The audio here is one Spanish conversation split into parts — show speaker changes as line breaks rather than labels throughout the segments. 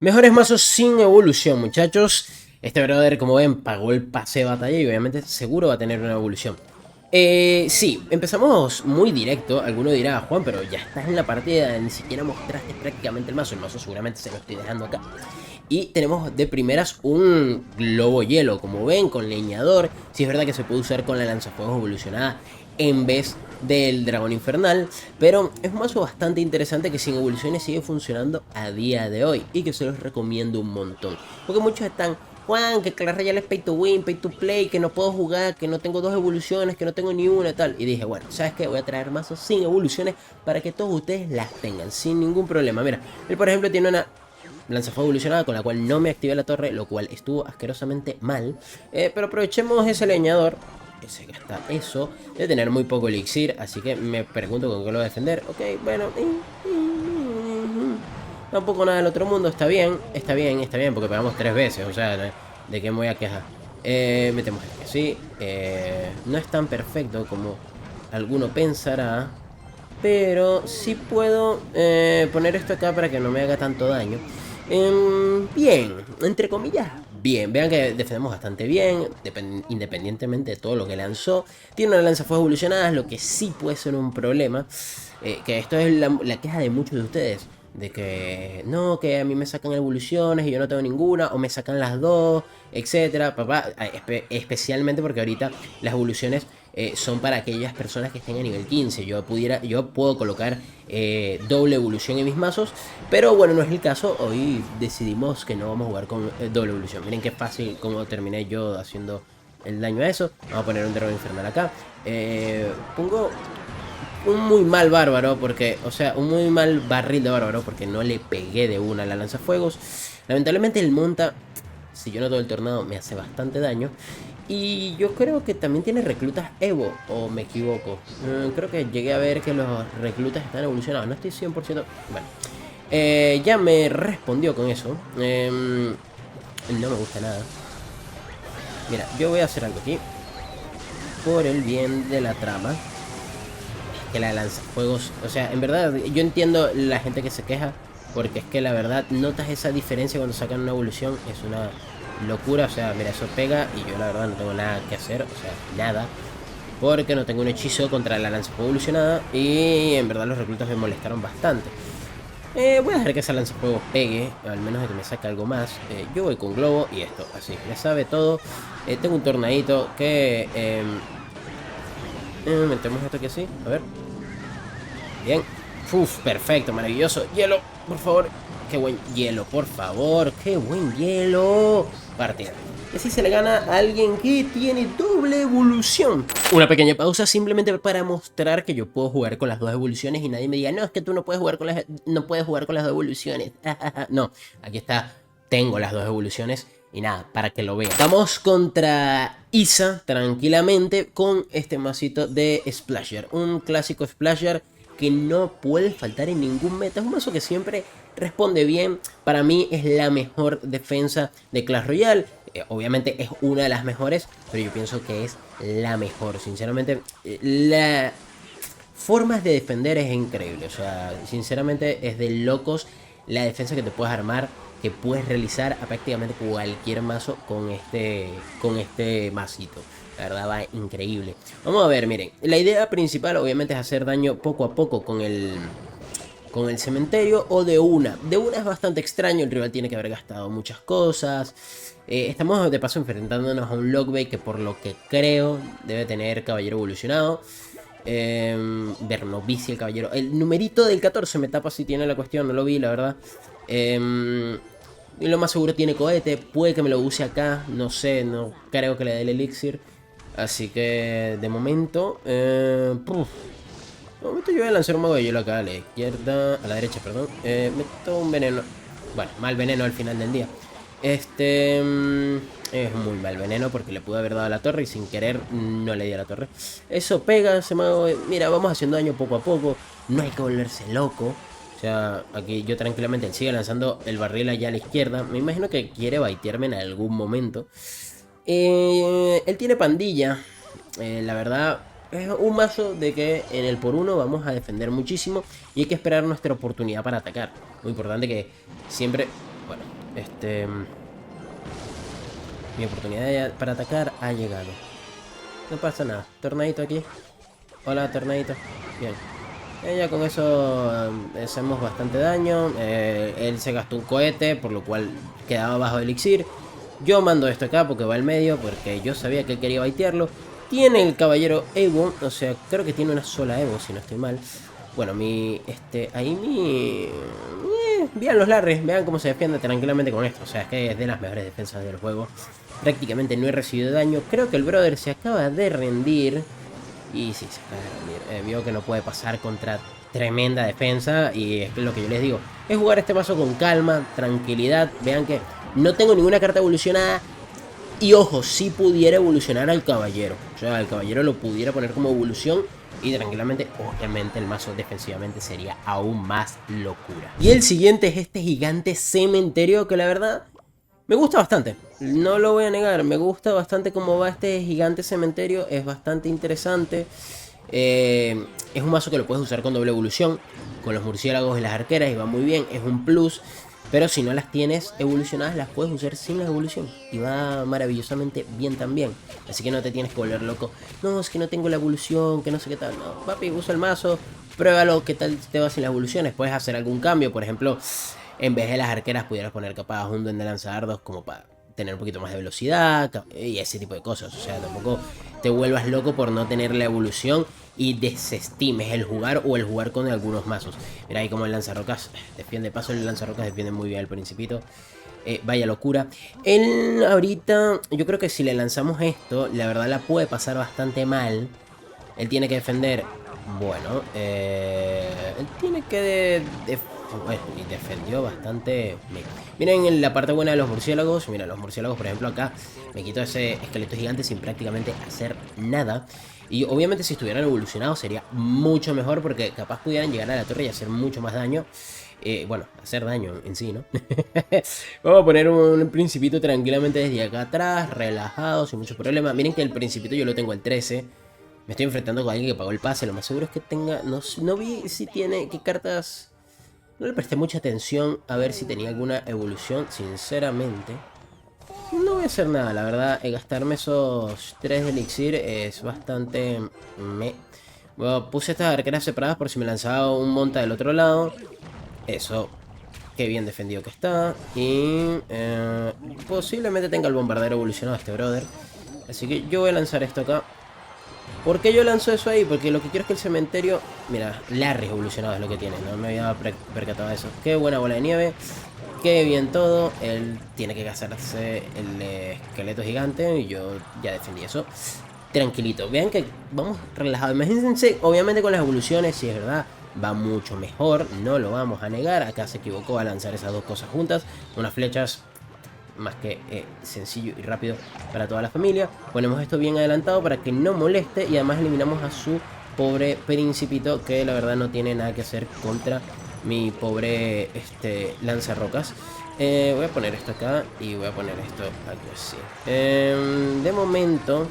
Mejores mazos sin evolución, muchachos. Este brother, como ven, pagó el pase de batalla y obviamente seguro va a tener una evolución. Sí, empezamos muy directo. Alguno dirá, Juan, pero ya estás en la partida, ni siquiera mostraste prácticamente el mazo. El mazo seguramente se lo estoy dejando acá. Y tenemos de primeras un globo hielo, como ven, con leñador. Sí es verdad que se puede usar con la lanzafuegos evolucionada en vez del dragón infernal, pero es un mazo bastante interesante que sin evoluciones sigue funcionando a día de hoy y que se los recomiendo un montón. Porque muchos están, Juan, que Clash Royale es pay to win, pay to play, que no puedo jugar, que no tengo dos evoluciones, que no tengo ni una y tal. Y dije, bueno, ¿sabes qué? Voy a traer mazos sin evoluciones para que todos ustedes las tengan sin ningún problema. Mira, él por ejemplo tiene una lanzafuego evolucionada con la cual no me activé la torre, lo cual estuvo asquerosamente mal. Pero aprovechemos ese leñador que se gasta eso, de tener muy poco elixir, así que me pregunto con qué lo voy a defender. Ok, bueno, tampoco nada del otro mundo, está bien, está bien, está bien, porque pegamos 3 veces, o sea, ¿de qué me voy a quejar? Metemos el que sí, no es tan perfecto como alguno pensará, pero sí puedo poner esto acá para que no me haga tanto daño. Bien, entre comillas, bien. Vean que defendemos bastante bien, independientemente de todo lo que lanzó. Tiene una lanzafuegos evolucionadas, lo que sí puede ser un problema. Que esto es la queja de muchos de ustedes. De que no, que a mí me sacan evoluciones y yo no tengo ninguna, o me sacan las dos, etcétera. Papá, especialmente porque ahorita las evoluciones son para aquellas personas que estén a nivel 15. Yo puedo colocar doble evolución en mis mazos, pero bueno, no es el caso. Hoy decidimos que no vamos a jugar con doble evolución. Miren qué fácil como terminé yo haciendo el daño a eso. Vamos a poner un dragón infernal acá. Pongo un muy mal bárbaro porque, o sea, un muy mal barril de bárbaro porque no le pegué de una a la lanzafuegos. Lamentablemente el monta, si yo no todo el tornado, me hace bastante daño. Y yo creo que también tiene reclutas Evo, o me equivoco. Creo que llegué a ver que los reclutas están evolucionados, no estoy 100%. Bueno, ya me respondió con eso. No me gusta nada. Mira, yo voy a hacer algo aquí. Por el bien de la trama. Que la lanzafuegos, o sea, en verdad, yo entiendo la gente que se queja. Porque es que la verdad, notas esa diferencia cuando sacan una evolución. Es una locura, o sea, mira, eso pega. Y yo la verdad no tengo nada que hacer, o sea, nada. Porque no tengo un hechizo contra la lanzafuegos evolucionada. Y en verdad los reclutas me molestaron bastante. Voy a dejar que esa lanzafuegos pegue, al menos de que me saque algo más. Yo voy con globo y esto, así, ya sabe todo. Tengo un tornadito que... metemos esto aquí así, a ver. Bien. Uf, perfecto, maravilloso. Hielo, por favor. Qué buen hielo, por favor. Qué buen hielo. Partida. Y así se le gana a alguien que tiene doble evolución. Una pequeña pausa simplemente para mostrar que yo puedo jugar con las dos evoluciones y nadie me diga, no, es que tú no puedes jugar con no puedes jugar con las dos evoluciones. No, aquí está. Tengo las dos evoluciones. Y nada, para que lo vean. Vamos contra Isa tranquilamente con este masito de Splasher. Un clásico Splasher que no puede faltar en ningún meta. Es un mazo que siempre responde bien. Para mí es la mejor defensa de Clash Royale. Obviamente es una de las mejores, pero yo pienso que es la mejor. Sinceramente, la formas de defender es increíble. O sea, sinceramente es de locos la defensa que te puedes armar, que puedes realizar a prácticamente cualquier mazo con este masito. La verdad va increíble. Vamos a ver, miren. La idea principal obviamente es hacer daño poco a poco con el cementerio o de una. De una es bastante extraño, el rival tiene que haber gastado muchas cosas. Estamos de paso enfrentándonos a un Lockbait que por lo que creo debe tener caballero evolucionado. Bernovici el caballero. El numerito del 14 me tapa si tiene la cuestión, no lo vi la verdad. Y lo más seguro tiene cohete, puede que me lo use acá, no sé, no creo que le dé el elixir. Así que de momento, de momento yo voy a lanzar un mago de hielo acá a la izquierda, a la derecha, perdón. Meto un veneno, bueno, mal veneno al final del día. Es muy mal veneno porque le pude haber dado a la torre y sin querer no le di a la torre. Eso pega, ese mago. Mira, vamos haciendo daño poco a poco. No hay que volverse loco. O sea, aquí yo tranquilamente él sigue lanzando el barril allá a la izquierda. Me imagino que quiere baitearme en algún momento. Él tiene pandilla. La verdad, es un mazo de que en el por uno vamos a defender muchísimo y hay que esperar nuestra oportunidad para atacar. Muy importante que siempre Bueno, mi oportunidad para atacar ha llegado. No pasa nada. Tornadito aquí. Hola, tornadito. Bien. Ya con eso hacemos bastante daño. Él se gastó un cohete, por lo cual quedaba bajo elixir. Yo mando esto acá porque va al medio, porque yo sabía que él quería baitearlo. Tiene el caballero Evo, o sea, creo que tiene una sola Evo, si no estoy mal. Bueno, vean los Larrys, vean cómo se defiende tranquilamente con esto. O sea, es que es de las mejores defensas del juego. Prácticamente no he recibido daño. Creo que el brother se acaba de rendir. Y sí, se acaba de rendir. Vio que no puede pasar contra tremenda defensa. Y es lo que yo les digo. Es jugar este mazo con calma, tranquilidad. Vean que no tengo ninguna carta evolucionada. Y ojo, si pudiera evolucionar al caballero. O sea, el caballero lo pudiera poner como evolución. Y tranquilamente, obviamente el mazo defensivamente sería aún más locura. Y el siguiente es este gigante cementerio que la verdad me gusta bastante. No lo voy a negar, me gusta bastante cómo va este gigante cementerio. Es bastante interesante. Es un mazo que lo puedes usar con doble evolución. Con los murciélagos y las arqueras y va muy bien, es un plus. Pero si no las tienes evolucionadas, las puedes usar sin la evolución. Y va maravillosamente bien también. Así que no te tienes que volver loco. No, es que no tengo la evolución, que no sé qué tal. No, papi, usa el mazo, pruébalo, qué tal te va sin las evoluciones. Puedes hacer algún cambio, por ejemplo, en vez de las arqueras pudieras poner capaz un duende lanzadardos como para tener un poquito más de velocidad y ese tipo de cosas. O sea, tampoco te vuelvas loco por no tener la evolución y desestimes el jugar o el jugar con algunos mazos. Mira ahí como el lanzarrocas defiende. Paso el lanzarrocas defiende muy bien al principito. Vaya locura. Él ahorita, yo creo que si le lanzamos esto, la verdad la puede pasar bastante mal. Él tiene que defender. Bueno, él tiene que bueno, y defendió bastante bien. Miren en la parte buena de los murciélagos. Mira, los murciélagos, por ejemplo, acá me quito ese esqueleto gigante sin prácticamente hacer nada. Y obviamente si estuvieran evolucionados sería mucho mejor, porque capaz pudieran llegar a la torre y hacer mucho más daño. Bueno, hacer daño en sí, ¿no? Vamos a poner un principito tranquilamente desde acá atrás, relajado, sin mucho problema. Miren que el principito yo lo tengo el 13. Me estoy enfrentando con alguien que pagó el pase. Lo más seguro es que tenga... No vi si tiene... ¿Qué cartas...? No le presté mucha atención a ver si tenía alguna evolución, sinceramente. No voy a hacer nada, la verdad. Gastarme esos 3 de elixir es bastante... Bueno, puse estas arqueras separadas por si me lanzaba un monta del otro lado. Eso, qué bien defendido que está. Y posiblemente tenga el bombardero evolucionado este brother. Así que yo voy a lanzar esto acá. ¿Por qué yo lanzo eso ahí? Porque lo que quiero es que el cementerio... Mira, Larry evolucionado es lo que tiene. No me había percatado de eso. Qué buena bola de nieve. Qué bien todo. Él tiene que gastarse el esqueleto gigante. Y yo ya defendí eso. Tranquilito. Vean que vamos relajados. Imagínense, obviamente con las evoluciones, si es verdad, va mucho mejor. No lo vamos a negar. Acá se equivocó a lanzar esas dos cosas juntas. Unas flechas... más que sencillo y rápido para toda la familia. Ponemos esto bien adelantado para que no moleste. Y además eliminamos a su pobre principito, que la verdad no tiene nada que hacer contra mi pobre lanzarrocas. Voy a poner esto acá y voy a poner esto aquí así. De momento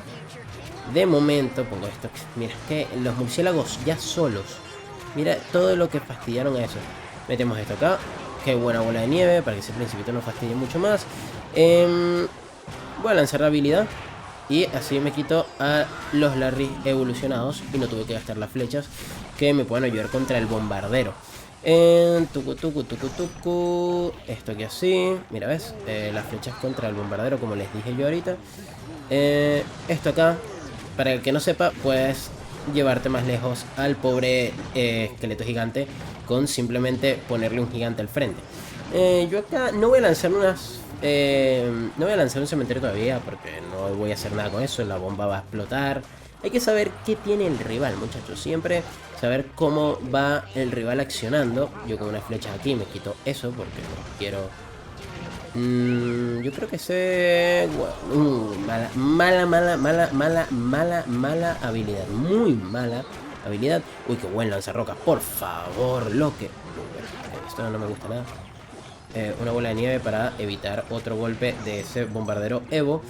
pongo esto. Mira, que los murciélagos ya solos, mira todo lo que fastidiaron a eso. Metemos esto acá. Qué buena bola de nieve para que ese principito no fastidie mucho más. Voy a lanzar la habilidad y así me quito a los Larry evolucionados y no tuve que gastar las flechas que me pueden ayudar contra el bombardero. Tucu. Esto aquí así. Mira, ¿ves? Las flechas contra el bombardero, como les dije yo ahorita. Esto acá, para el que no sepa, puedes llevarte más lejos al pobre esqueleto gigante con simplemente ponerle un gigante al frente. Yo acá no voy a lanzar no voy a lanzar un cementerio todavía porque no voy a hacer nada con eso. La bomba va a explotar. Hay que saber qué tiene el rival, muchachos. Siempre saber cómo va el rival accionando. Yo con unas flechas aquí me quito eso porque no quiero... yo creo que mala habilidad. Muy mala habilidad. Uy, qué buen lanzarrocas, por favor, lo que... Esto no me gusta nada. Una bola de nieve para evitar otro golpe de ese bombardero Evo.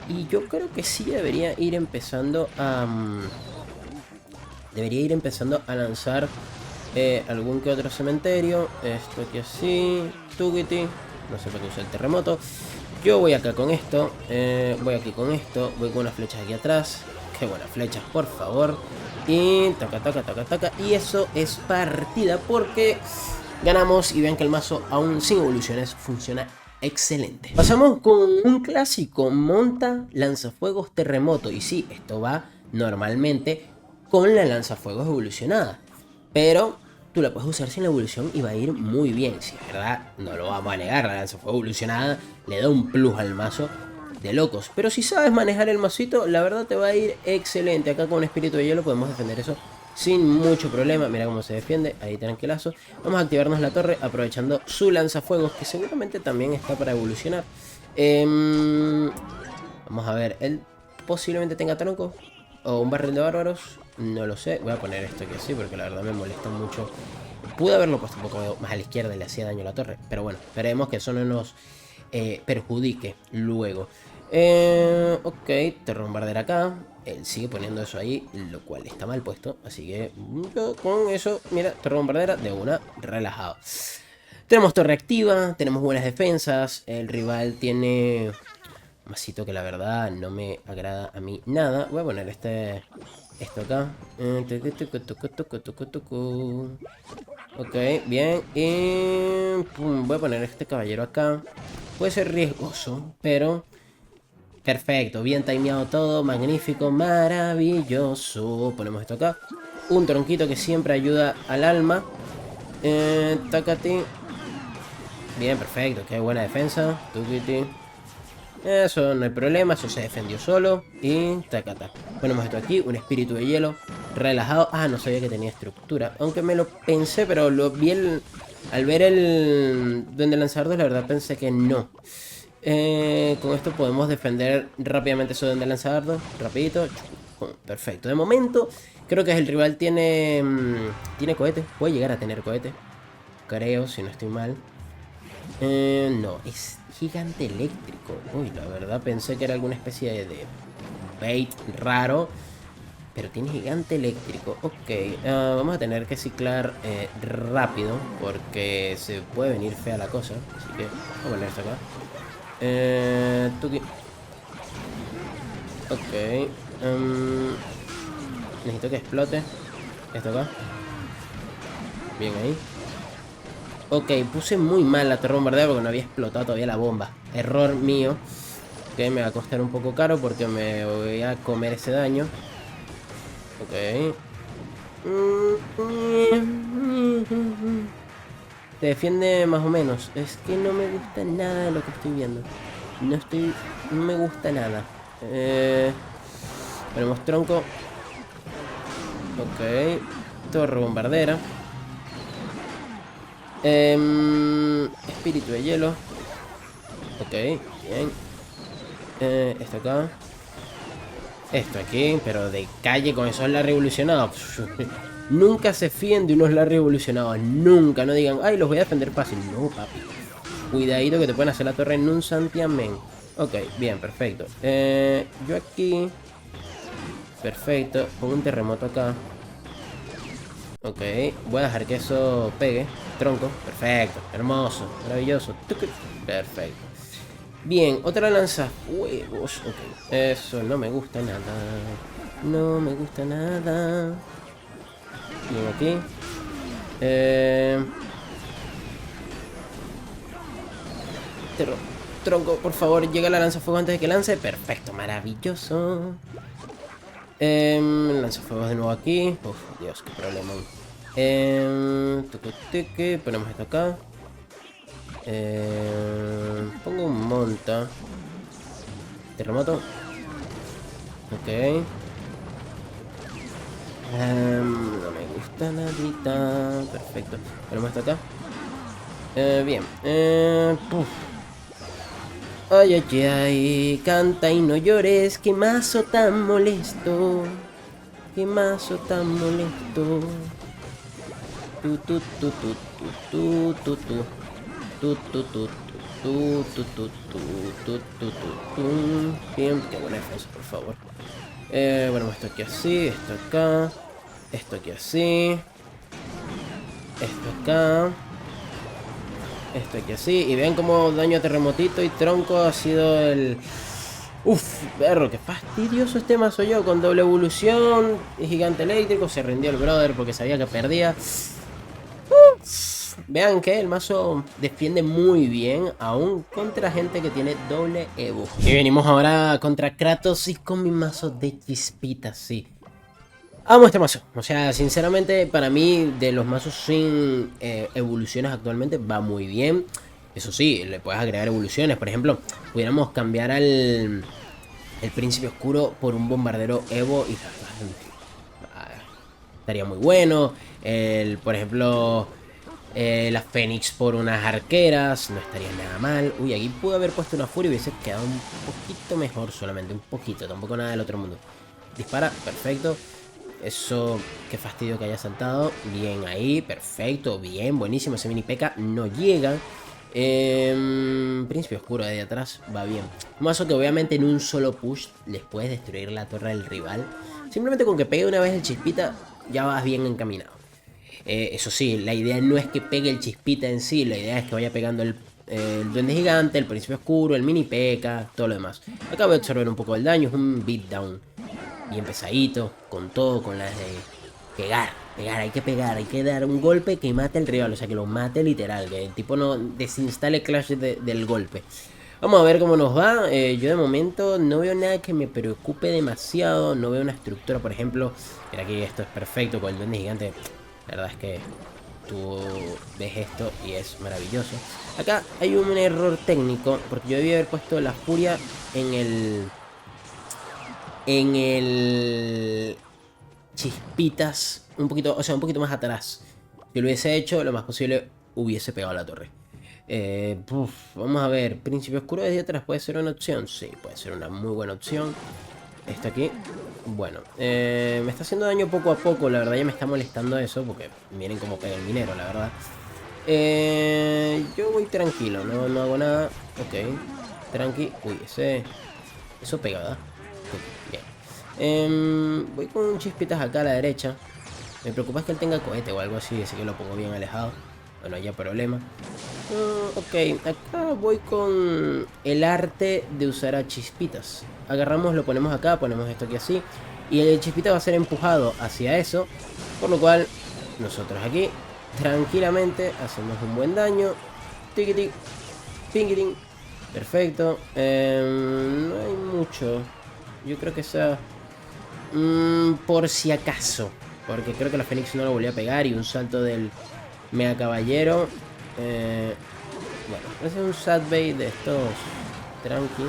Y yo creo que sí debería ir empezando a... lanzar algún que otro cementerio. Esto aquí así. Tugiti. No sé para qué usa el terremoto. Yo voy acá con esto. Voy aquí con esto. Voy con unas flechas aquí atrás. Qué buenas flechas, por favor. Y taca, taca, taca, taca. Y eso es partida porque ganamos. Y vean que el mazo, aún sin evoluciones, funciona excelente. Pasamos con un clásico. Monta lanzafuegos terremoto. Y sí, esto va normalmente con la lanzafuegos evolucionada. Pero tú la puedes usar sin la evolución y va a ir muy bien. Si es verdad, no lo vamos a negar, la lanzafuegos evolucionada le da un plus al mazo de locos. Pero si sabes manejar el mazito, la verdad te va a ir excelente. Acá con un espíritu de hielo podemos defender eso sin mucho problema. Mira cómo se defiende, ahí tranquilazo. Vamos a activarnos la torre aprovechando su lanzafuegos, que seguramente también está para evolucionar. Vamos a ver, él posiblemente tenga tronco o un barril de bárbaros. No lo sé, voy a poner esto aquí así porque la verdad me molesta mucho. Pude haberlo puesto un poco más a la izquierda y le hacía daño a la torre. Pero bueno, esperemos que eso no nos perjudique luego. Ok, Torre Bombardera acá. Él sigue poniendo eso ahí, lo cual está mal puesto. Así que yo con eso, mira, Torre Bombardera de una, relajado. Tenemos torre activa, tenemos buenas defensas. El rival tiene un masito que la verdad no me agrada a mí nada. Voy a poner esto acá. Ok, bien. Y voy a poner este caballero acá. Puede ser riesgoso, pero perfecto, bien timeado todo. Magnífico, maravilloso. Ponemos esto acá. Un tronquito que siempre ayuda al alma. Tacati. Bien, perfecto, qué buena defensa. Tukiti. Eso no hay problema, eso se defendió solo. Y tacata. Ponemos esto aquí, un espíritu de hielo. Relajado. Ah, no sabía que tenía estructura. Aunque me lo pensé, pero lo vi al ver el duende lanzador, la verdad pensé que no. Con esto podemos defender rápidamente eso duende lanzador. Rapidito. Perfecto. De momento, creo que el rival tiene cohete. Puede llegar a tener cohete. Creo, si no estoy mal. No, es gigante eléctrico. Uy, la verdad pensé que era alguna especie de bait raro. Pero tiene gigante eléctrico. Ok, vamos a tener que ciclar rápido. Porque se puede venir fea la cosa. Así que vamos a poner esto acá. Tuki. Ok. Necesito que explote. Esto acá. Bien ahí. Ok, puse muy mal la torre bombardera porque no había explotado todavía la bomba. Error mío. Que me va a costar un poco caro porque me voy a comer ese daño. Ok. Te defiende más o menos. Es que no me gusta nada de lo que estoy viendo. No me gusta nada. Ponemos tronco. Ok. Torre bombardera. Espíritu de hielo. Ok, bien. Esto acá. Esto aquí, pero de calle con esos Larry evolucionados. Nunca se fíen de unos Larry evolucionados. Nunca, no digan, ay, los voy a defender fácil. No, papi. Cuidadito que te pueden hacer la torre en un santiamén. Ok, bien, perfecto. Yo aquí. Perfecto. Pongo un terremoto acá. Ok, voy a dejar que eso pegue. Tronco, perfecto, hermoso, maravilloso. Perfecto. Bien, otra lanzafuegos. Ok, eso no me gusta nada. No me gusta nada. Bien aquí. Tronco, por favor, llega la lanzafuegos antes de que lance. Perfecto, maravilloso. Lanzafuegos de nuevo aquí. Uf, Dios, qué problema. Ponemos esto acá. Pongo un monta. Terremoto. Ok. No me gusta nadita. Perfecto. Ponemos esto acá. Bien. Ay, ay, ay. Canta y no llores. Qué mazo tan molesto. Qué mazo tan molesto. Bien, qué buena defensa, por favor. Bueno, esto aquí así, esto acá. Esto aquí así. Esto acá. Esto aquí así. Y vean cómo daño a terremotito y tronco ha sido el... Uf, perro, qué fastidioso este mazo yo. Con doble evolución y gigante eléctrico. Se rindió el brother porque sabía que perdía. Vean que el mazo defiende muy bien, aún contra gente que tiene doble evo. Y venimos ahora contra Kratos y con mi mazo de chispitas, sí. Amo este mazo, o sea, sinceramente para mí de los mazos sin evoluciones actualmente va muy bien. Eso sí, le puedes agregar evoluciones, por ejemplo, pudiéramos cambiar al el príncipe oscuro por un bombardero evo y estaría muy bueno. Por ejemplo, la Fénix por unas arqueras, no estaría nada mal. Uy, aquí pude haber puesto una furia y hubiese quedado un poquito mejor solamente, un poquito, tampoco nada del otro mundo. Dispara, perfecto. Eso, qué fastidio que haya saltado. Bien ahí, perfecto, bien, buenísimo. Ese mini P.K. no llega. Príncipe oscuro de ahí atrás, va bien. Un mazo que obviamente en un solo push les puedes destruir la torre del rival. Simplemente con que pegue una vez el chispita, ya vas bien encaminado. Eso sí, la idea no es que pegue el chispita en sí, la idea es que vaya pegando el duende gigante, el príncipe oscuro, el mini P.K., todo lo demás. Acá voy a absorber un poco el daño, es un beatdown bien pesadito, con todo, con las de pegar, hay que dar un golpe que mate al rival, o sea, que lo mate literal, que el tipo no desinstale Clash del golpe. Vamos a ver cómo nos va. Yo de momento no veo nada que me preocupe demasiado, no veo una estructura, por ejemplo. Mira aquí, esto es perfecto con el duende gigante. La verdad es que tú ves esto y es maravilloso. Acá hay un error técnico, porque yo debía haber puesto la furia en el chispitas un poquito, o sea, un poquito más atrás. Si lo hubiese hecho, lo más posible hubiese pegado a la torre. Vamos a ver, príncipe oscuro desde atrás puede ser una opción. Sí, puede ser una muy buena opción. Esto aquí, bueno, me está haciendo daño poco a poco. La verdad ya me está molestando eso, porque miren cómo pega el minero, la verdad. Yo voy tranquilo, no hago nada. Ok, tranqui. Uy, eso pega, ¿verdad? Bien. Voy con chispitas acá a la derecha. Me preocupa es que él tenga cohete o algo así, así que lo pongo bien alejado. Bueno, no haya problema. Ok, acá voy con el arte de usar a chispitas. Agarramos, lo ponemos acá, ponemos esto aquí así. Y el chispita va a ser empujado hacia eso. Por lo cual, nosotros aquí, tranquilamente, hacemos un buen daño. Tiquiti, pingiting. Perfecto. No hay mucho. Yo creo que sea... por si acaso. Porque creo que la Fénix no lo volvió a pegar. Y un salto del Mega Caballero. Bueno, ese es un Sadbait de estos tranqui.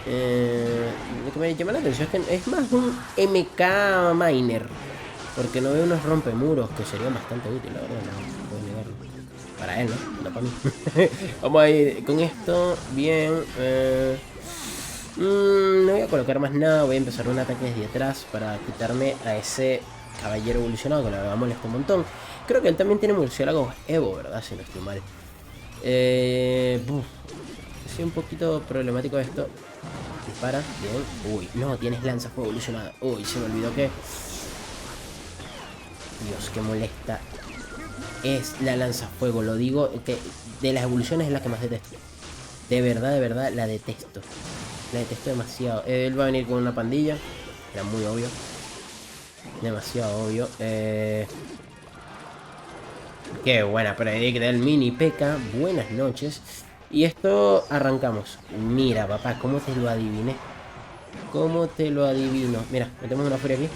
Lo que me llama la atención es que es más un MK Miner. Porque no veo unos rompemuros que serían bastante útiles, la verdad. No puedo negarlo. Para él, ¿no? No para mí. Vamos a ir con esto. Bien. No voy a colocar más nada. Voy a empezar un ataque desde atrás para quitarme a ese caballero evolucionado, que la verdad molesta un montón. Creo que él también tiene murciélagos Evo, ¿verdad? Si no estoy mal. Sí, un poquito problemático esto. Dispara, bien. Uy, no, tienes lanzafuego evolucionado. Uy, se me olvidó que... Dios, qué molesta es la lanzafuego. Lo digo, que de las evoluciones es la que más detesto. De verdad, la detesto. La detesto demasiado. Él va a venir con una pandilla. Era muy obvio. Demasiado obvio. Qué buena predict del mini P.K. Buenas noches. Y esto arrancamos. Mira, papá, cómo te lo adiviné. Cómo te lo adivino. Mira, metemos una furia aquí.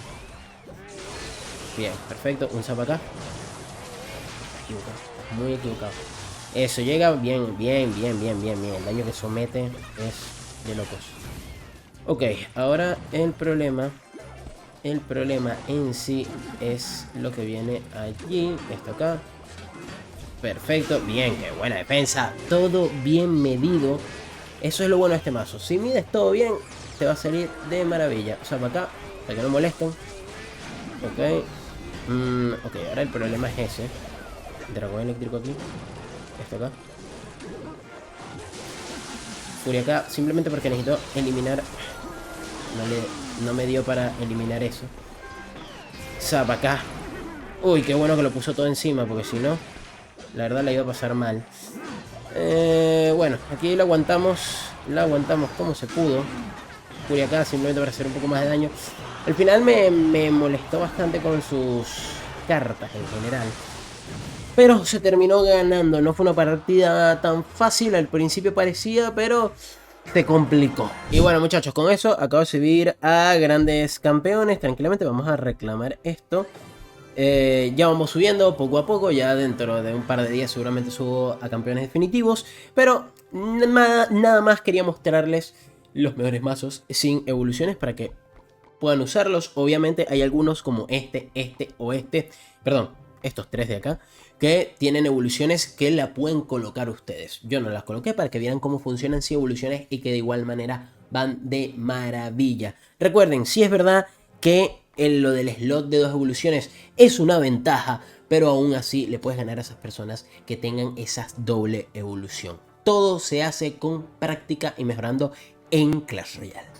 Bien, perfecto. Un zap acá. Equivocado. Muy equivocado. Eso llega bien. El daño que somete es de locos. Ok, ahora el problema en sí es lo que viene allí. Esto acá. Perfecto, bien, qué buena defensa. Todo bien medido. Eso es lo bueno de este mazo. Si mides todo bien, te va a salir de maravilla. O sea, para acá, para que no molesten. Ok. Ok, ahora el problema es ese. Dragón eléctrico aquí. Esto acá. Furia acá, simplemente porque necesito eliminar. No me dio para eliminar eso. Zap acá. Uy, qué bueno que lo puso todo encima, porque si no, la verdad la iba a pasar mal. Bueno, aquí la aguantamos como se pudo. Furia acá simplemente para hacer un poco más de daño. Al final me molestó bastante con sus cartas en general. Pero se terminó ganando. No fue una partida tan fácil. Al principio parecía, pero se complicó. Y bueno, muchachos, con eso acabo de subir a grandes campeones. Tranquilamente vamos a reclamar esto. Ya vamos subiendo poco a poco. Ya dentro de un par de días seguramente subo a campeones definitivos. Pero nada más quería mostrarles los mejores mazos sin evoluciones para que puedan usarlos. Obviamente hay algunos como este o este. Perdón, estos tres de acá, que tienen evoluciones que la pueden colocar ustedes. Yo no las coloqué para que vieran cómo funcionan sin evoluciones y que de igual manera van de maravilla. Recuerden, si es verdad que lo del slot de 2 evoluciones es una ventaja, pero aún así le puedes ganar a esas personas que tengan esas doble evolución. Todo se hace con práctica y mejorando en Clash Royale.